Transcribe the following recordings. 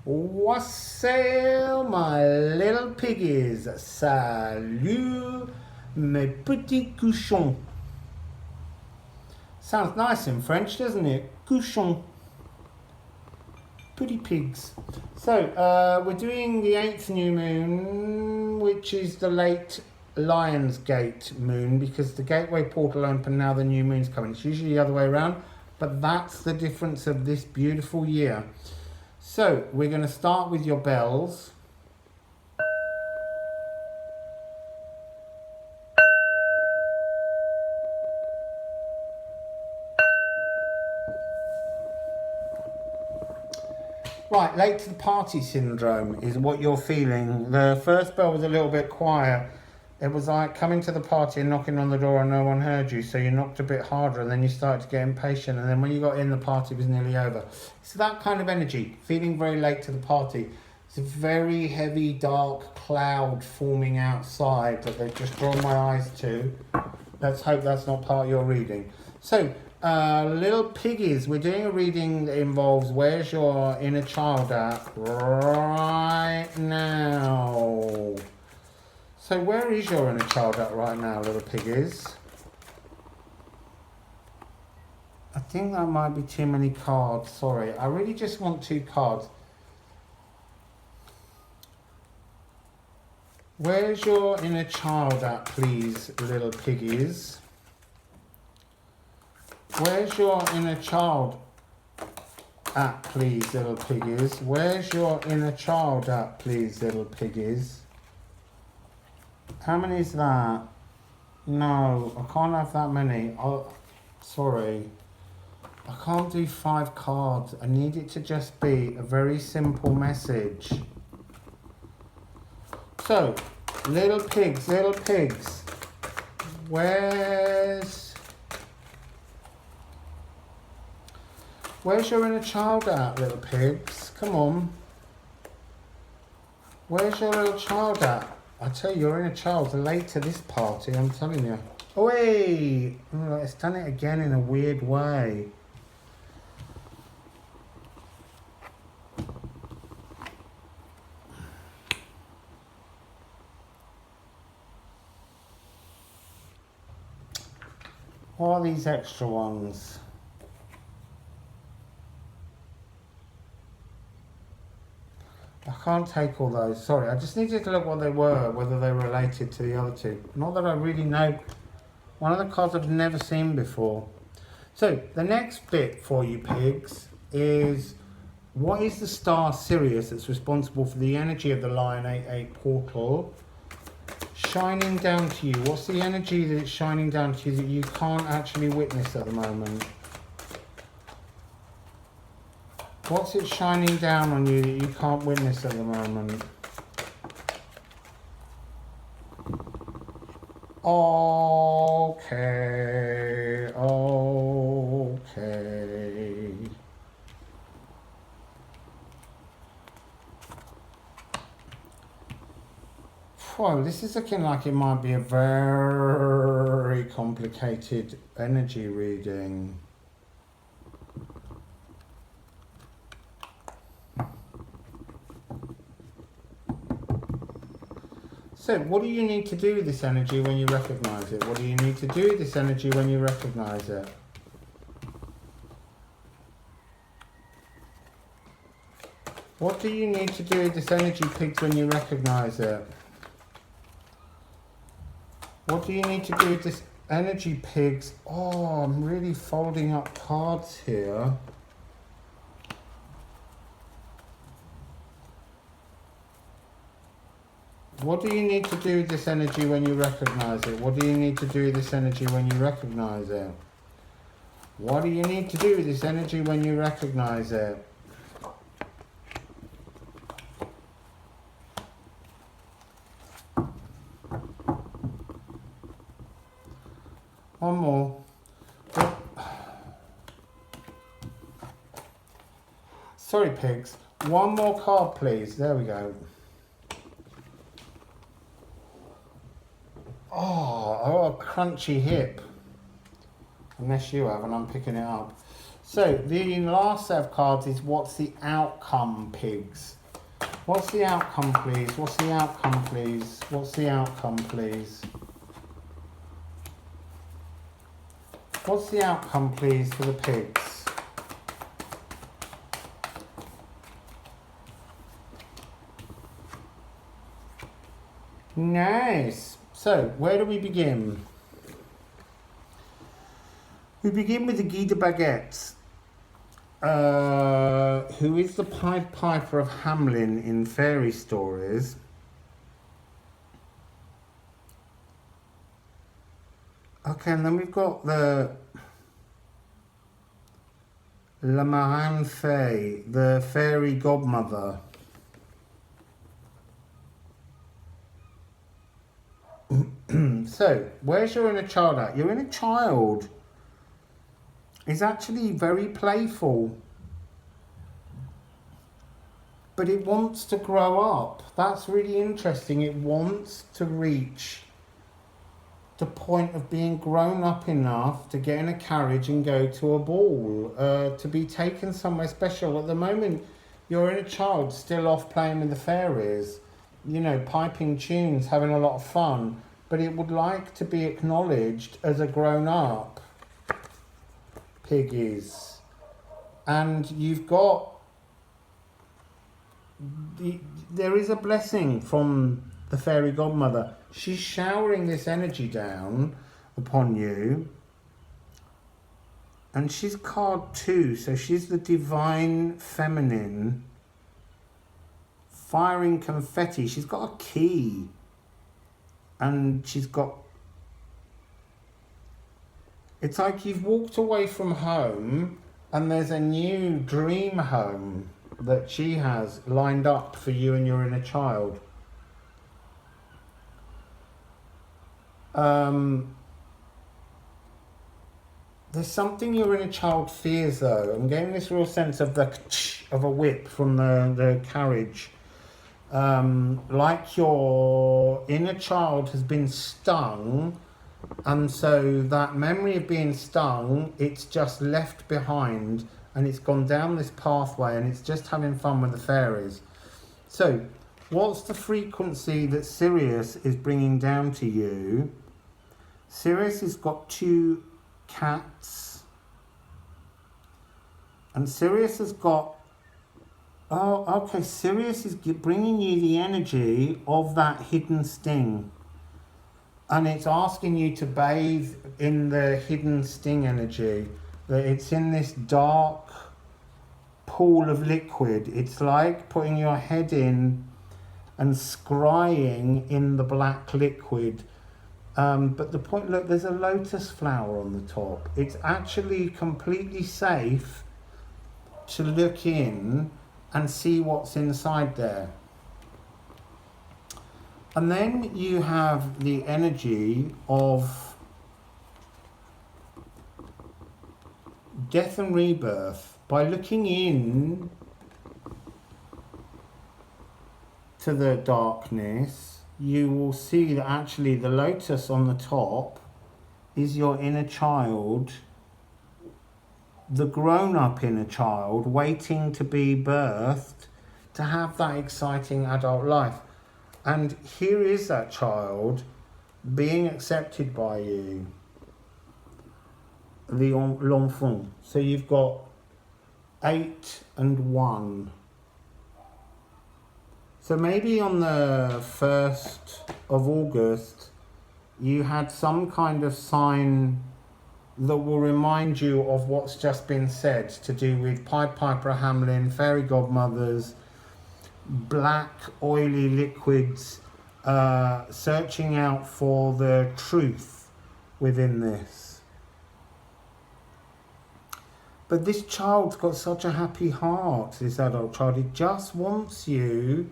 Wassail, my little piggies. Salut, mes petits cochons. Sounds nice in French, doesn't it? Cochon. Pretty pigs. So, we're doing the 8th new moon, which is the late Lion's Gate moon, because the gateway portal opened, now the new moon's coming. It's usually the other way around, but that's the difference of this beautiful year. So, we're going to start with your bells. Right, late to the party syndrome is what you're feeling. The first bell was a little bit quiet. It was like coming to the party and knocking on the door and no one heard you, so you knocked a bit harder and then you started to get impatient, and then when you got in, the party was nearly over. So that kind of energy, feeling very late to the party. It's a very heavy, dark cloud forming outside that they've just drawn my eyes to. Let's hope that's not part of your reading. So, little piggies, we're doing a reading that involves where's your inner child at right now. So where is your inner child at right now, little piggies? I think that might be too many cards, sorry. I really just want 2 cards. Where's your inner child at, please, little piggies? Where's your inner child at, please, little piggies? Where's your inner child at, please, little piggies? How many is that? No, I can't have that many. Oh, sorry. I can't do 5 cards. I need it to just be a very simple message. So, little pigs, where's your inner child at, little pigs? Come on. Where's your little child at? I tell you, your inner child's late to this party, I'm telling you. Oh, hey! Oh, it's done it again in a weird way. What are these extra ones? I can't take all those, sorry. I just needed to look what they were, whether they were related to the other 2. Not that I really know. One of the cards I've never seen before. So, the next bit for you pigs is, what is the star Sirius that's responsible for the energy of the Lion 8-8 portal shining down to you? What's the energy that it's shining down to you that you can't actually witness at the moment? What's it shining down on you that you can't witness at the moment? Okay, okay. Whoa, this is looking like it might be a very complicated energy reading. So, what do you need to do with this energy when you recognise it? What do you need to do with this energy when you recognise it? What do you need to do with this energy, pigs, when you recognise it? What do you need to do with this energy, pigs? Oh, I'm really folding up cards here. What do you need to do with this energy when you recognise it? What do you need to do with this energy when you recognise it? What do you need to do with this energy when you recognise it? One more. Sorry, pigs. One more card, please. There we go. Oh, a crunchy hip. Unless you have, and I'm picking it up. So the last set of cards is what's the outcome, pigs? What's the outcome, please? What's the outcome, please? What's the outcome, please? What's the outcome, please, for the pigs? Nice. So, where do we begin? We begin with the Guy de Baguette, who is the Pied Piper of Hamelin in fairy stories. Okay, and then we've got the La Marraine Fée, the fairy godmother. So, where's your inner child at? Your inner child is actually very playful, but it wants to grow up. That's really interesting. It wants to reach the point of being grown up enough to get in a carriage and go to a ball, to be taken somewhere special. At the moment, your inner child's still off playing with the fairies, you know, piping tunes, having a lot of fun, but it would like to be acknowledged as a grown-up, piggies. And you've got... there is a blessing from the fairy godmother. She's showering this energy down upon you. And she's card 2, so she's the divine feminine. Firing confetti. She's got a key. And she's got... it's like you've walked away from home and there's a new dream home that she has lined up for you and your inner child. There's something your inner child fears though. I'm getting this real sense of the of a whip from the carriage. Like your inner child has been stung, and so that memory of being stung, it's just left behind and it's gone down this pathway and it's just having fun with the fairies. So what's the frequency that Sirius is bringing down to you? Sirius has got 2 cats, and Sirius has got... oh, okay, Sirius is bringing you the energy of that hidden sting. And it's asking you to bathe in the hidden sting energy. That it's in this dark pool of liquid. It's like putting your head in and scrying in the black liquid. But the point, look, there's a lotus flower on the top. It's actually completely safe to look in and see what's inside there. And then you have the energy of death and rebirth. By looking in to the darkness, you will see that actually the lotus on the top is your inner child, the grown-up inner child waiting to be birthed to have that exciting adult life. And here is that child being accepted by you, l'enfant. So you've got 8 and 1. So maybe on the 1st of August, you had some kind of sign that will remind you of what's just been said to do with Pied Piper Hamelin, fairy godmothers, black oily liquids, searching out for the truth within this. But this child's got such a happy heart, this adult child. It just wants you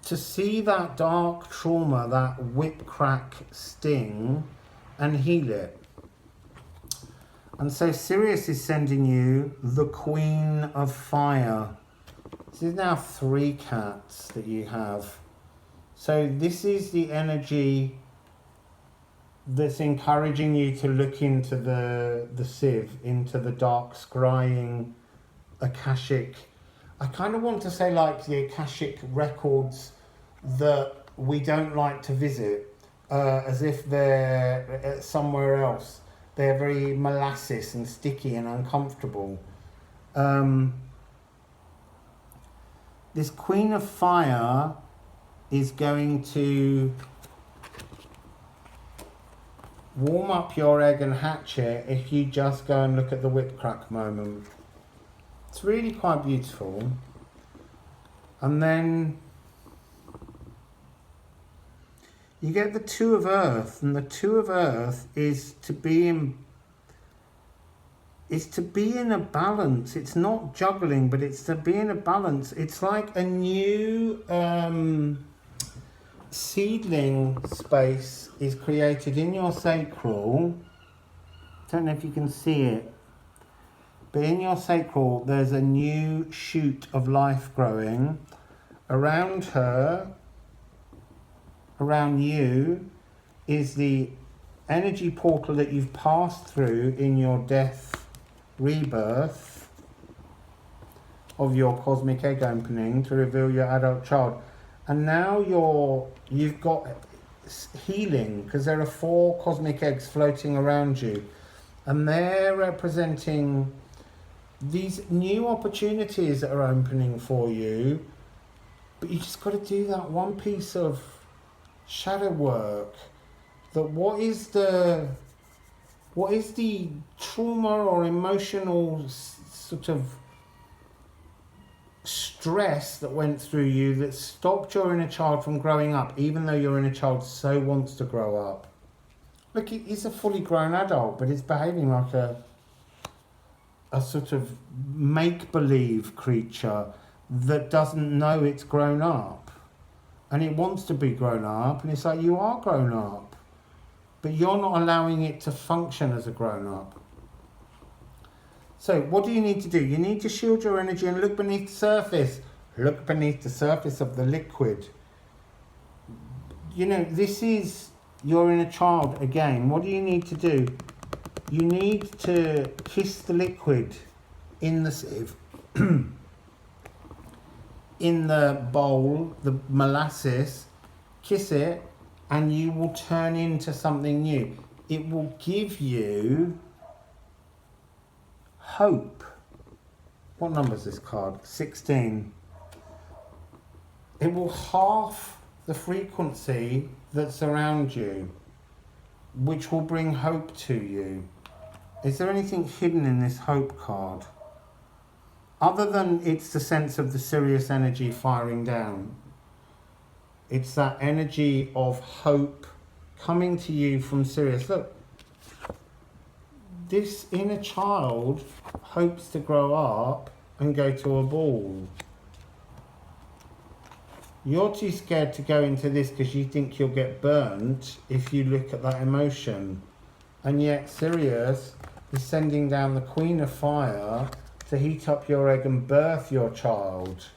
to see that dark trauma, that whip crack sting, and heal it. And so Sirius is sending you the Queen of Fire. This is now 3 cats that you have. So this is the energy that's encouraging you to look into the sieve, into the dark scrying Akashic. I kind of want to say like the Akashic records that we don't like to visit, as if they're somewhere else. They're very molasses and sticky and uncomfortable. This Queen of Fire is going to warm up your egg and hatch it if you just go and look at the whip crack moment. It's really quite beautiful. And then you get the Two of Earth, and the Two of Earth is to be in a balance. It's not juggling, but it's to be in a balance. It's like a new seedling space is created in your sacral. Don't know if you can see it, but in your sacral there's a new shoot of life growing. Around her, around you, is the energy portal that you've passed through in your death rebirth of your cosmic egg opening to reveal your adult child. And now you've got healing, because there are 4 cosmic eggs floating around you, and they're representing these new opportunities that are opening for you. But you just got to do that one piece of shadow work. That what is the trauma or emotional sort of stress that went through you that stopped your inner child from growing up, even though your inner child so wants to grow up. Look, he's a fully grown adult, but he's behaving like a sort of make-believe creature that doesn't know it's grown up. And it wants to be grown up, and it's like, you are grown up, but you're not allowing it to function as a grown up. So what do you need to do? You need to shield your energy and look beneath the surface. Look beneath the surface of the liquid. You know, this is your inner child again. What do you need to do? You need to kiss the liquid in the sieve, in the bowl, the molasses. Kiss it, and you will turn into something new. It will give you hope. What number is this card? 16. It will halve the frequency that's around you, which will bring hope to you. Is there anything hidden in this hope card? Other than it's the sense of the Sirius energy firing down. It's that energy of hope coming to you from Sirius. Look, this inner child hopes to grow up and go to a ball. You're too scared to go into this because you think you'll get burnt if you look at that emotion. And yet Sirius is sending down the Queen of Fire to heat up your egg and birth your child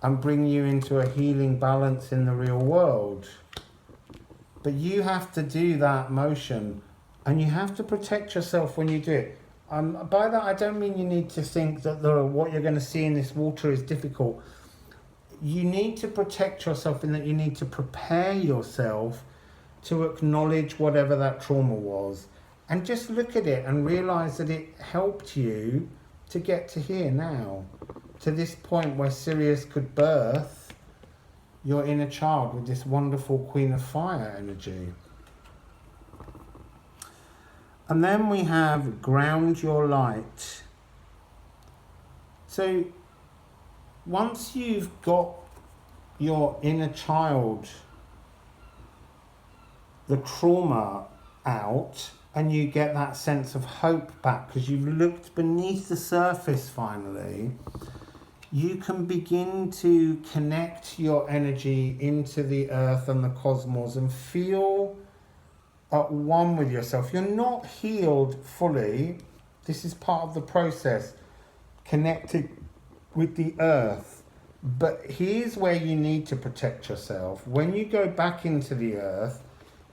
and bring you into a healing balance in the real world. But you have to do that motion, and you have to protect yourself when you do it. By that I don't mean you need to think that what you're going to see in this water is difficult. You need to protect yourself in that you need to prepare yourself to acknowledge whatever that trauma was. And just look at it and realise that it helped you to get to here now. To this point where Sirius could birth your inner child with this wonderful Queen of Fire energy. And then we have ground your light. So once you've got your inner child, the trauma out, and you get that sense of hope back because you've looked beneath the surface finally, you can begin to connect your energy into the earth and the cosmos and feel at one with yourself. You're not healed fully. This is part of the process, connecting with the earth. But here's where you need to protect yourself. When you go back into the earth,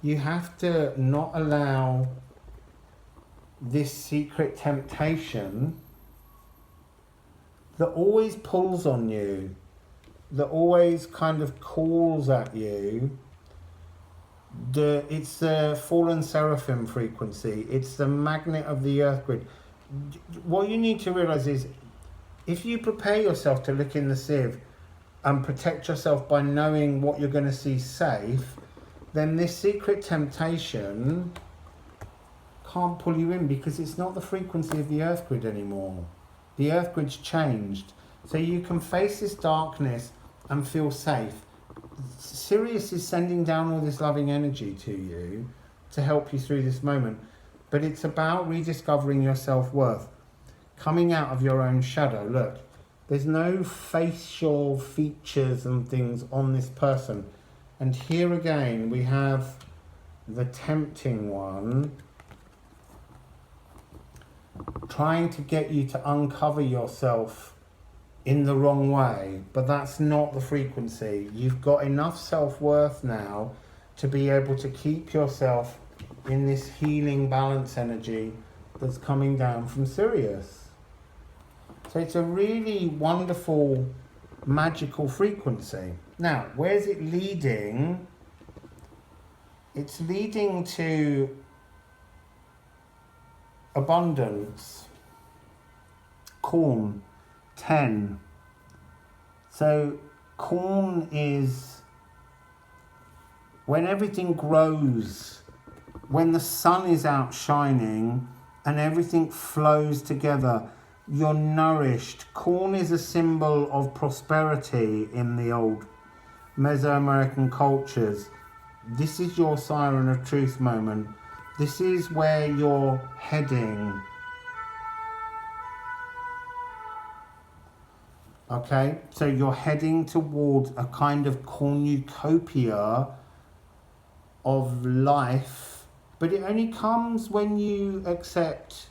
you have to not allow this secret temptation that always pulls on you, that always kind of calls at you. It's the fallen seraphim frequency. It's the magnet of the earth grid. What you need to realize is, if you prepare yourself to look in the sieve and protect yourself by knowing what you're going to see safe, then this secret temptation can't pull you in, because it's not the frequency of the earth grid anymore. The earth grid's changed. So you can face this darkness and feel safe. Sirius is sending down all this loving energy to you to help you through this moment. But it's about rediscovering your self-worth, coming out of your own shadow. Look, there's no facial features and things on this person. And here again, we have the tempting one trying to get you to uncover yourself in the wrong way, but that's not the frequency. You've got enough self-worth now to be able to keep yourself in this healing balance energy that's coming down from Sirius. So it's a really wonderful, magical frequency. Now, where's it leading? It's leading to abundance, corn, 10. So corn is when everything grows, when the sun is out shining and everything flows together, you're nourished. Corn is a symbol of prosperity in the old Mesoamerican cultures. This is your siren of truth moment. This is where you're heading. Okay, so you're heading towards a kind of cornucopia of life, but it only comes when you accept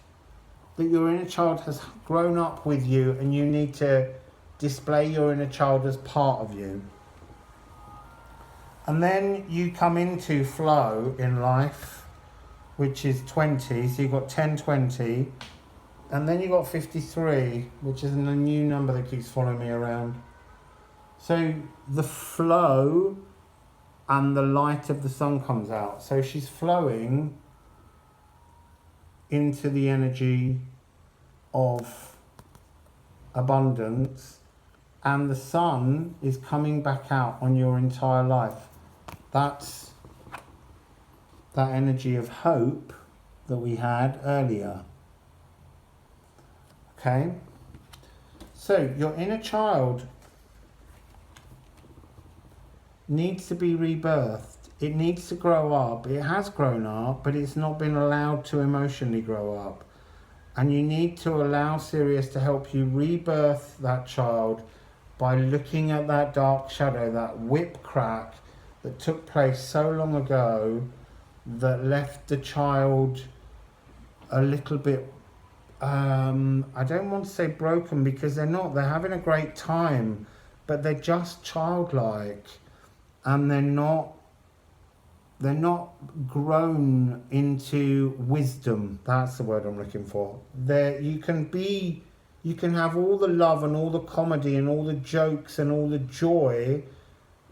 that your inner child has grown up with you and you need to display your inner child as part of you. And then you come into flow in life, which is 20, so you've got 10, 20, and then you've got 53, which is a new number that keeps following me around. So the flow and the light of the sun comes out. So she's flowing into the energy of abundance, and the sun is coming back out on your entire life. That's that energy of hope that we had earlier. Okay, so your inner child needs to be rebirthed. It needs to grow up. It has grown up, but it's not been allowed to emotionally grow up. And you need to allow Sirius to help you rebirth that child by looking at that dark shadow, that whip crack that took place so long ago that left the child a little bit I don't want to say broken, because they're not. They're having a great time, but they're just childlike, and they're not grown into wisdom. That's the word I'm looking for. You can have all the love and all the comedy and all the jokes and all the joy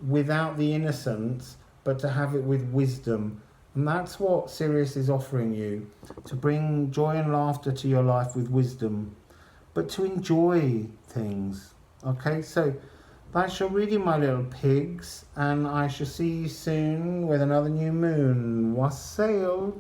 without the innocence, but to have it with wisdom. And that's what Sirius is offering you, to bring joy and laughter to your life with wisdom, but to enjoy things. Okay, so that's your reading, my little pigs, and I shall see you soon with another new moon. Wassail.